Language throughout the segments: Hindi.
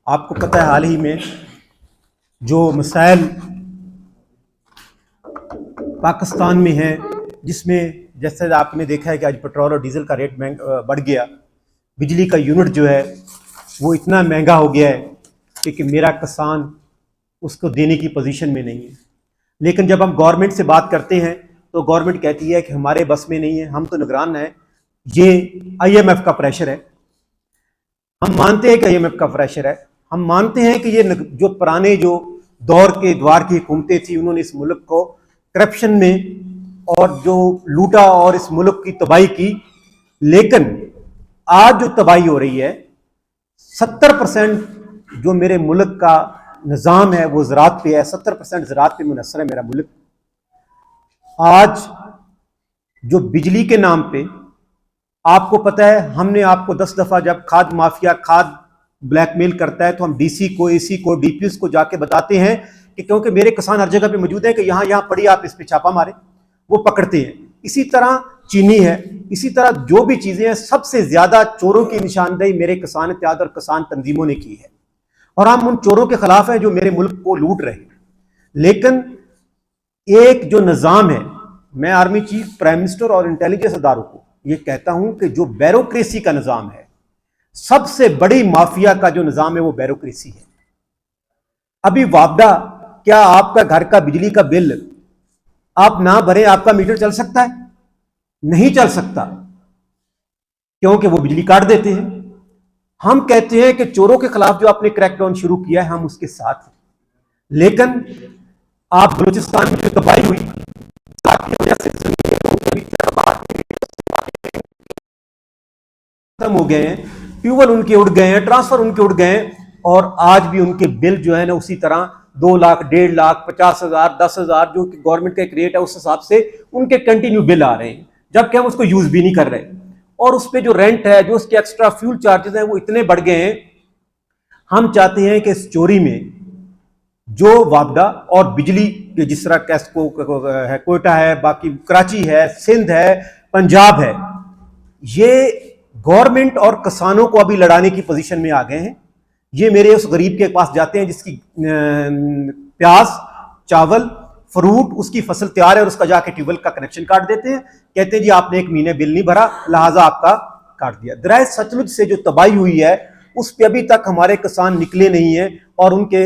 आपको पता है हाल ही में जो मसाइल पाकिस्तान में हैं, जिसमें जैसे आपने देखा है कि आज पेट्रोल और डीजल का रेट बढ़ गया, बिजली का यूनिट जो है वो इतना महंगा हो गया है कि मेरा किसान उसको देने की पोजीशन में नहीं है। लेकिन जब हम गवर्नमेंट से बात करते हैं तो गवर्नमेंट कहती है कि हमारे बस में नहीं है, हम तो निगरान हैं, ये IMF का प्रेशर है। हम मानते हैं कि IMF का प्रेशर है, हम मानते हैं कि ये जो पुराने जो दौर के द्वार की हुकूमतें थी उन्होंने इस मुल्क को करप्शन में और जो लूटा और इस मुल्क की तबाही की। लेकिन आज जो तबाही हो रही है, 70% जो मेरे मुल्क का निज़ाम है वो ज़राअत पे है, 70% ज़राअत पे मुनहसर है मेरा मुल्क। आज जो बिजली के नाम पे, आपको पता है हमने आपको 10 दफ़ा जब खाद माफिया खाद ब्लैकमेल करता है तो हम DC को, AC को, DPS को जाके बताते हैं कि क्योंकि मेरे किसान हर जगह पे मौजूद है कि यहाँ पड़ी, आप इस पे छापा मारे, वो पकड़ते हैं। इसी तरह चीनी है, इसी तरह जो भी चीजें हैं, सबसे ज्यादा चोरों की निशानदेही मेरे किसान इत्तेहाद और किसान तंजीमों ने की है और हम उन चोरों के खिलाफ हैं जो मेरे मुल्क को लूट रहे हैं। लेकिन एक जो निज़ाम है, मैं आर्मी चीफ, प्राइम मिनिस्टर और इंटेलिजेंस अदारों को ये कहता हूं कि जो ब्यूरोक्रेसी का निज़ाम है, सबसे बड़ी माफिया का जो निज़ाम है वो ब्यूरोक्रेसी है। अभी वापडा, क्या आपका घर का बिजली का बिल आप ना भरें आपका मीटर चल सकता है? नहीं चल सकता, क्योंकि वो बिजली काट देते हैं। हम कहते हैं कि चोरों के खिलाफ जो आपने क्रैकडाउन शुरू किया है हम उसके साथ हैं, लेकिन आप बलूचिस्तान में जो तबाही हुई की वजह से खत्म हो गए हैं, ट्यूबवेल उनके उड़ गए हैं, ट्रांसफर उनके उड़ गए हैं और आज भी उनके बिल जो है ना उसी तरह 2 लाख, 1.5 लाख, 50,000, 10,000 जो कि गवर्नमेंट का एक रेट है उस हिसाब से उनके कंटिन्यू बिल आ रहे हैं, जबकि हम उसको यूज भी नहीं कर रहे। और उस पर जो रेंट है, जो उसके एक्स्ट्रा फ्यूल चार्जेस हैं वो इतने बढ़ गए हैं। हम चाहते हैं कि इस चोरी में जो वापडा और बिजली के जिस तरह कैस्को है, कोयटा है, बाकी कराची है, सिंध है, पंजाब है, ये गवर्नमेंट और किसानों को अभी लड़ाने की पोजीशन में आ गए हैं। ये मेरे उस गरीब के पास जाते हैं जिसकी प्याज, चावल, फ्रूट, उसकी फसल तैयार है और उसका जाके ट्यूबवेल का कनेक्शन काट देते हैं, कहते हैं जी आपने 1 महीने बिल नहीं भरा लिहाजा आपका काट दिया। दरिया सतलुज से जो तबाही हुई है उस पर अभी तक हमारे किसान निकले नहीं है और उनके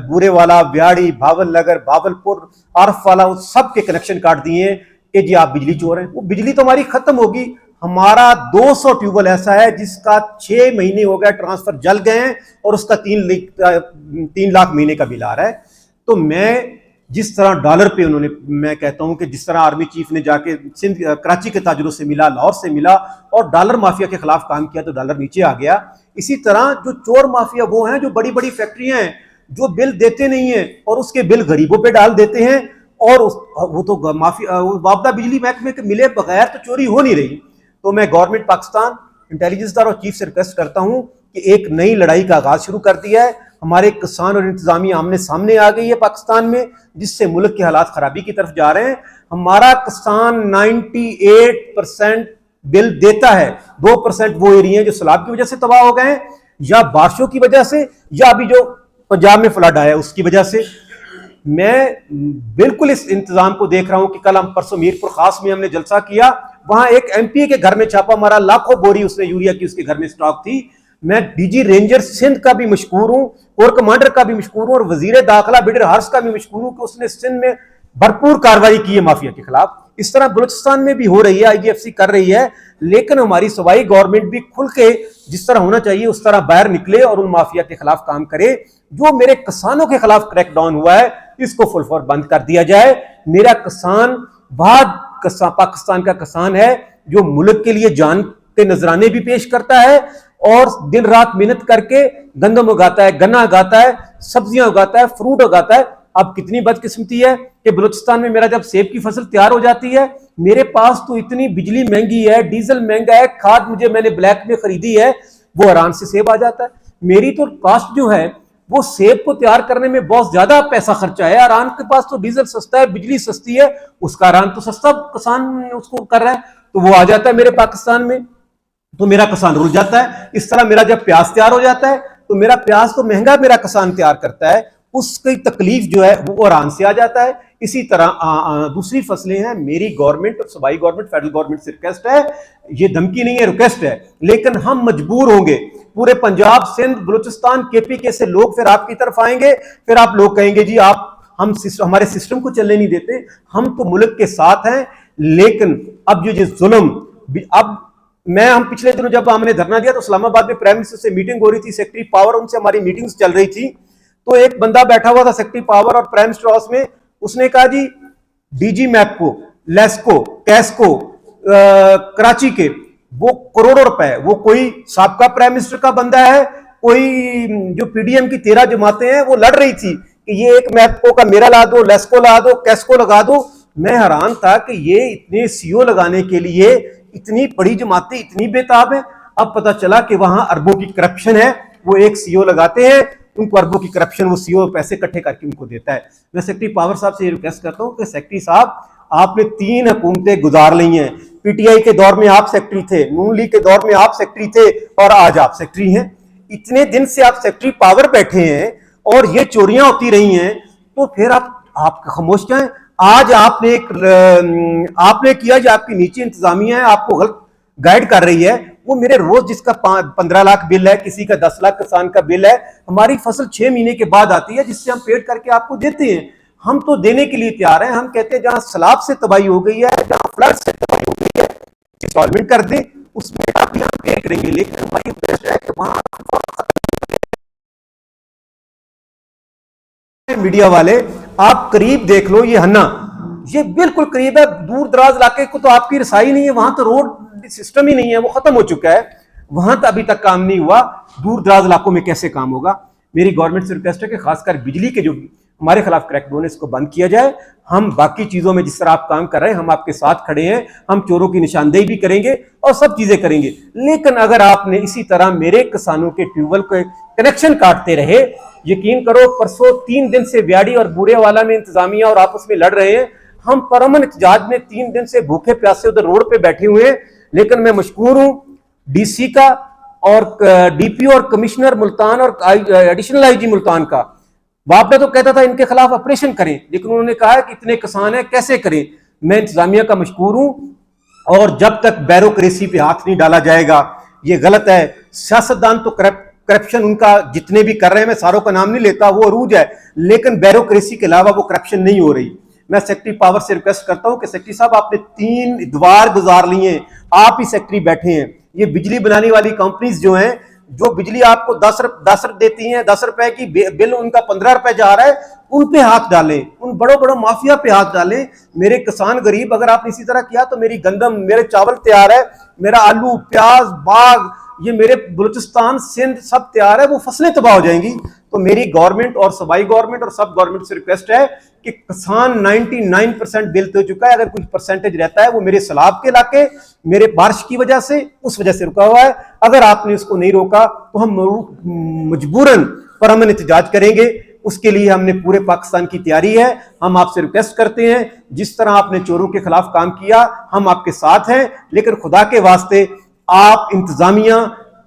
बुरे वाला, ब्याड़ी, भावल नगर, भावलपुर, आरफ वाला, उस सब के कनेक्शन काट दिए कि जी आप बिजली चोर हैं। वो बिजली तो हमारी खत्म होगी। हमारा 200 ट्यूबवेल ऐसा है जिसका 6 महीने हो गया ट्रांसफर जल गए हैं और उसका 3 लाख महीने का बिल आ रहा है। तो मैं जिस तरह डॉलर पे उन्होंने, मैं कहता हूं कि जिस तरह आर्मी चीफ ने जाके सिंध, कराची के ताजरों से मिला, लाहौर से मिला और डॉलर माफिया के खिलाफ काम किया तो डॉलर नीचे आ गया। इसी तरह जो चोर माफिया वो हैं जो बड़ी बड़ी फैक्ट्रियां हैं जो बिल देते नहीं है और उसके बिल गरीबों पे डाल देते हैं और वो तो माफिया वापदा बिजली महकमे के मिले बगैर तो चोरी हो नहीं रही। तो मैं गवर्नमेंट पाकिस्तान, इंटेलिजेंस और चीफ से रिक्वेस्ट करता हूं कि एक नई लड़ाई का आगाज शुरू कर दिया है। हमारे किसान और इंतजामिया आमने सामने आ गई है पाकिस्तान में, जिससे मुल्क के हालात खराबी की तरफ जा रहे हैं। हमारा किसान 98% बिल देता है, 2% वो एरिया जो सैलाब की वजह से तबाह हो गए हैं या बारिशों की वजह से या अभी जो पंजाब में फ्लड आया उसकी वजह से। मैं बिल्कुल इस इंतजाम को देख रहा हूं कि कल हम परसों मीरपुर खास में हमने जलसा किया, वहां एक MP के घर में छापा मारा, लाखों बोरी उसने यूरिया की उसके घर में स्टॉक थी। मैं DG रेंजर सिंध का भी मशकूर हूं, कोर कमांडर का भी मशकूर हूं और वजीर दाखिला बिडर हर्ष का भी मशकूर हूं कि उसने सिंध में भरपूर कार्रवाई की है माफिया के खिलाफ। इस तरह बलूचिस्तान में भी हो रही है, IGFC कर रही है, लेकिन हमारी सूबाई गवर्नमेंट भी खुल के जिस तरह होना चाहिए उस तरह बाहर निकले और उन माफिया के खिलाफ काम करे। जो मेरे किसानों के खिलाफ क्रैकडाउन हुआ है इसको फुल फॉर बंद कर दिया जाए। मेरा किसान पाकिस्तान का किसान है जो मुल्क के लिए जान के नजराने भी पेश करता है और दिन रात मेहनत करके गंदम उगाता है, गन्ना उगाता है, सब्जियां उगाता है, फ्रूट उगाता है। अब कितनी बदकिस्मती है कि बलूचिस्तान में मेरा जब सेब की फसल तैयार हो जाती है, मेरे पास तो इतनी बिजली महंगी है, डीजल महंगा है, खाद मैंने ब्लैक में खरीदी है, वो आराम से सेब आ जाता है। मेरी तो कॉस्ट जो है वो सेब को तैयार करने में बहुत ज्यादा पैसा खर्चा है। आराम के पास तो डीजल सस्ता है, बिजली सस्ती है, उसका आराम तो सस्ता किसान उसको कर रहा है, तो वो आ जाता है मेरे पाकिस्तान में, तो मेरा किसान रुल जाता है। इस तरह मेरा जब प्याज तैयार हो जाता है तो मेरा प्याज तो महंगा मेरा किसान तैयार करता है, उसकी तकलीफ जो है वो ईरान से आ जाता है। इसी तरह दूसरी फसलें हैं, मेरी गवर्नमेंट और सूबाई गवर्नमेंट, फेडरल गवर्नमेंट से रिक्वेस्ट है, ये धमकी नहीं है, रिक्वेस्ट है, लेकिन हम मजबूर होंगे, पूरे पंजाब, सिंध, बलूचिस्तान, केपी के से लोग फिर आपकी तरफ आएंगे, फिर आप लोग कहेंगे जी आप हमारे सिस्टम को चलने नहीं देते। हम तो मुल्क के साथ हैं, लेकिन अब जो जुल्म, अब हम पिछले दिनों जब हमने धरना दिया तो इस्लामाबाद में प्राइम मिनिस्टर से मीटिंग हो रही थी, सेक्रेटरी पावर, उनसे हमारी मीटिंग्स चल रही थी, तो एक बंदा बैठा हुआ था सेक्रेटरी पावर और प्राइम मिनिस्टर हाउस में, उसने कहा जी डीजी मैपको, लेस्को, कैस्को, कराची के वो करोड़ों रुपए, वो कोई साबका प्राइम मिनिस्टर का बंदा है, कोई जो पीडीएम की 13 जमातें हैं वो लड़ रही थी कि ये एक मैपको का मेरा ला दो, लेस्को ला दो, कैस्को लगा दो। मैं हैरान था कि ये इतने सीओ लगाने के लिए इतनी बड़ी जमातें इतनी बेताब है। अब पता चला कि वहां अरबों की करप्शन है, वो एक सीओ लगाते हैं, उनको अरबों की करप्शन, वो सीओ पैसे इकट्ठे करके उनको देता है। मैं सेक्रेटरी पावर साहब से ये रिक्वेस्ट करता हूं कि सेक्रेटरी साहब आपने 3 हुकूमतें गुजार ली हैं, पीटीआई के दौर में आप सेक्रेटरी थे, नून लीग के दौर में आप सेक्रेटरी थे और आज आप सेक्रेटरी हैं, इतने दिन से आप सेक्रेटरी पावर बैठे हैं और ये चोरियां होती रही हैं, तो फिर आप खामोश क्या हैं? आज आपने किया जो आपकी नीचे इंतजामिया है आपको गलत गाइड कर रही है। वो मेरे रोज जिसका 15 लाख बिल है, किसी का 10 लाख किसान का बिल है, हमारी फसल 6 महीने के बाद आती है जिससे हम पेड करके आपको देते हैं। हम तो देने के लिए तैयार हैं, हम कहते हैं जहां सैलाब से तबाही हो गई है, जहां फ्लड से तबाही हो गई है, इंस्टॉलमेंट कर दें, उसमें आप यहाँ पे करेंगे, लेकिन हमारी रिक्वेस्ट है कि वहां मीडिया वाले आप करीब देख लो, ये हन्ना ये बिल्कुल करीब है, दूर दराज इलाके को तो आपकी रसाई नहीं है, वहां तो रोड सिस्टम ही नहीं है, वो खत्म हो चुका है, वहां तो अभी तक काम नहीं हुआ, दूर दराज इलाकों में कैसे काम होगा। मेरी गवर्नमेंट से रिक्वेस्ट है कि खासकर बिजली के जो हमारे खिलाफ क्रैकडाउन है इसको बंद किया जाए। हम बाकी चीजों में जिस तरह आप काम कर रहे हैं हम आपके साथ खड़े हैं, हम चोरों की निशानदेही भी करेंगे और सब चीजें करेंगे, लेकिन अगर आपने इसी तरह मेरे किसानों के ट्यूबवेल के कनेक्शन काटते रहे, यकीन करो परसों 3 दिन से व्याड़ी और बूरेवाला में इंतजामिया और आपस में लड़ रहे हैं, हम परमन एहतजाज में 3 दिन से भूखे प्यासे उधर रोड पे बैठे हुए हैं। लेकिन मैं मशकूर हूं डीसी का और डीपीओ और कमिश्नर मुल्तान और एडिशनल आईजी मुल्तान का। बाप ने तो कहता था इनके खिलाफ ऑपरेशन करें, लेकिन उन्होंने कहा कि इतने किसान हैं कैसे करें। मैं इंतजामिया का मशकूर हूं, और जब तक ब्यूरोक्रेसी पे हाथ नहीं डाला जाएगा ये गलत है। सियासतदान तो करप्शन उनका जितने भी कर रहे हैं, मैं सारों का नाम नहीं लेता, वो अरूज है, लेकिन ब्यूरोक्रेसी के अलावा वो करप्शन नहीं हो रही। मैं सेक्रेटरी पावर से रिक्वेस्ट करता हूं कि सेक्रेटरी साहब आपने 3 द्वार गुजार लिए, आप ही सेक्रेटरी बैठे हैं, ये बिजली बनाने वाली कंपनीज जो हैं, जो बिजली आपको 10 देती हैं, 10 रुपए की बिल उनका 15 रुपए जा रहा है, उन पे हाथ डालें, उन बड़ों माफिया पे हाथ डालें। मेरे किसान गरीब, अगर आपने इसी तरह किया तो मेरी गंदम, मेरे चावल तैयार है, मेरा आलू, प्याज, बाग, ये मेरे बलूचिस्तान, सिंध सब तैयार है, वो फसलें तबाह हो जाएंगी। तो मेरी गवर्नमेंट और सूबाई गवर्नमेंट और सब गवर्नमेंट से रिक्वेस्ट है कि किसान 99% बिल दे चुका है, अगर कुछ परसेंटेज रहता है वो मेरे सैलाब के इलाके, मेरे बारिश की वजह से, उस वजह से रुका हुआ है। अगर आपने उसको नहीं रोका तो हम मजबूरन परमन एहतजाज करेंगे। उसके लिए हमने पूरे पाकिस्तान की तैयारी है। हम आपसे रिक्वेस्ट करते हैं, जिस तरह आपने चोरों के खिलाफ काम किया हम आपके साथ हैं, लेकिन खुदा के वास्ते आप इंतजामिया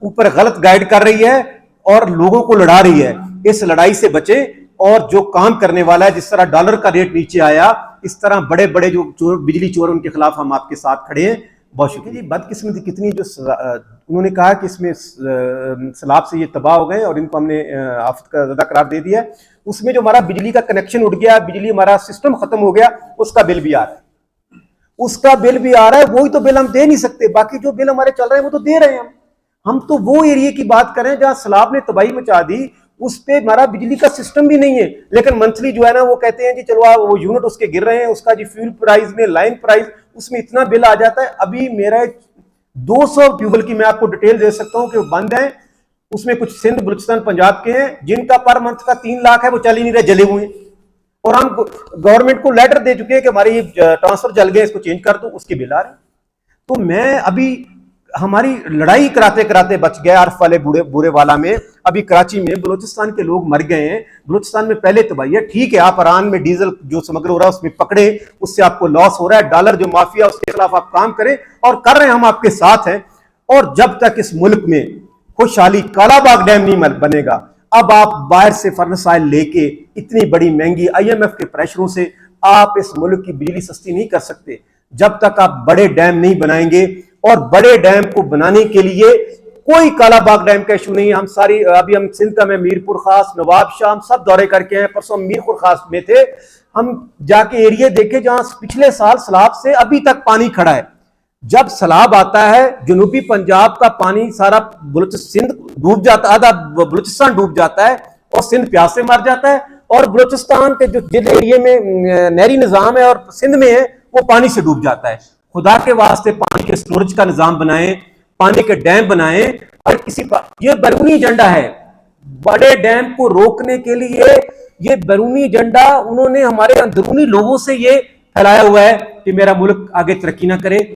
ऊपर गलत गाइड कर रही है और लोगों को लड़ा रही है, इस लड़ाई से बचे। और जो काम करने वाला है, जिस तरह डॉलर का रेट नीचे आया, इस तरह बड़े बड़े जो चोर, बिजली चोर, उनके खिलाफ हम आपके साथ खड़े हैं। बहुत शुक्रिया जी। बदकिस्मती कितनी, जो उन्होंने कहा कि इसमें सैलाब से ये तबाह हो गए और इनको हमने आफत का ज़्यादा करार दे दिया, उसमें जो हमारा बिजली का कनेक्शन उठ गया, बिजली हमारा सिस्टम खत्म हो गया, उसका बिल भी आ रहा है, उसका बिल भी आ रहा है। वही तो बिल हम दे नहीं सकते, बाकी जो बिल हमारे चल रहे हैं वो तो दे रहे हैं। हम तो वो एरिया की बात करें जहां सैलाब ने तबाही मचा दी, उस पे हमारा बिजली का सिस्टम भी नहीं है, लेकिन मंथली जो है ना वो कहते हैं जी चलो आप, वो यूनिट उसके गिर रहे हैं, उसका जी फ्यूल प्राइस में, लाइन प्राइस, उसमें इतना बिल आ जाता है। अभी मेरा 200 ट्यूबवेल की मैं आपको डिटेल दे सकता हूं कि वो बंद है, उसमें कुछ सिंध, बलूचिस्तान, पंजाब के हैं, जिनका पर मंथ का 3 लाख है, वो चल ही नहीं रहे, जले हुए हैं। और हम गवर्नमेंट को लेटर दे चुके हैं कि हमारे ये ट्रांसफर जल गए, इसको चेंज कर दो, उसके बिल आ रहे हैं। तो मैं अभी हमारी लड़ाई कराते कराते बच गया आरफ वाले बुरे वाला में। अभी कराची में बलूचिस्तान के लोग मर गए हैं, बलूचिस्तान में पहले तबाही है। ठीक है, आप ईरान में डीजल जो स्मगल हो रहा है उसमें पकड़े, उससे आपको लॉस हो रहा है, डॉलर जो माफिया उसके खिलाफ आप काम करें और कर रहे हैं, हम आपके साथ हैं। और जब तक इस मुल्क में खुशहाली, कालाबाग डैम नहीं बनेगा। अब आप बाहर से फर्नेस ऑयल लेके इतनी बड़ी महंगी IMF के प्रेशरों से आप इस मुल्क की बिजली सस्ती नहीं कर सकते जब तक आप बड़े डैम नहीं बनाएंगे। और बड़े डैम को बनाने के लिए कोई कालाबाग डैम का इशू नहीं है। हम सारी अभी हम सिंध का में मीरपुर खास, नवाब शाह, हम सब दौरे करके आए। परसों मीरपुर खास में थे, हम जाके एरिया देखे जहां पिछले साल सैलाब से अभी तक पानी खड़ा है। जब सैलाब आता है, जनूबी पंजाब का पानी सारा सिंध डूब जाता, आधा बलूचिस्तान डूब जाता है और सिंध प्यास से मर जाता है। और बलूचिस्तान के जो जिस एरिया में नहरी निजाम है और सिंध में है, वो पानी से डूब जाता है। खुदा के वास्ते पानी के स्टोरेज का निजाम बनाएं, पानी के डैम बनाएं। और ये बैरूनी एजेंडा है, बड़े डैम को रोकने के लिए ये बैरूनी एजेंडा उन्होंने हमारे अंदरूनी लोगों से ये फैलाया हुआ है कि मेरा मुल्क आगे तरक्की ना करे।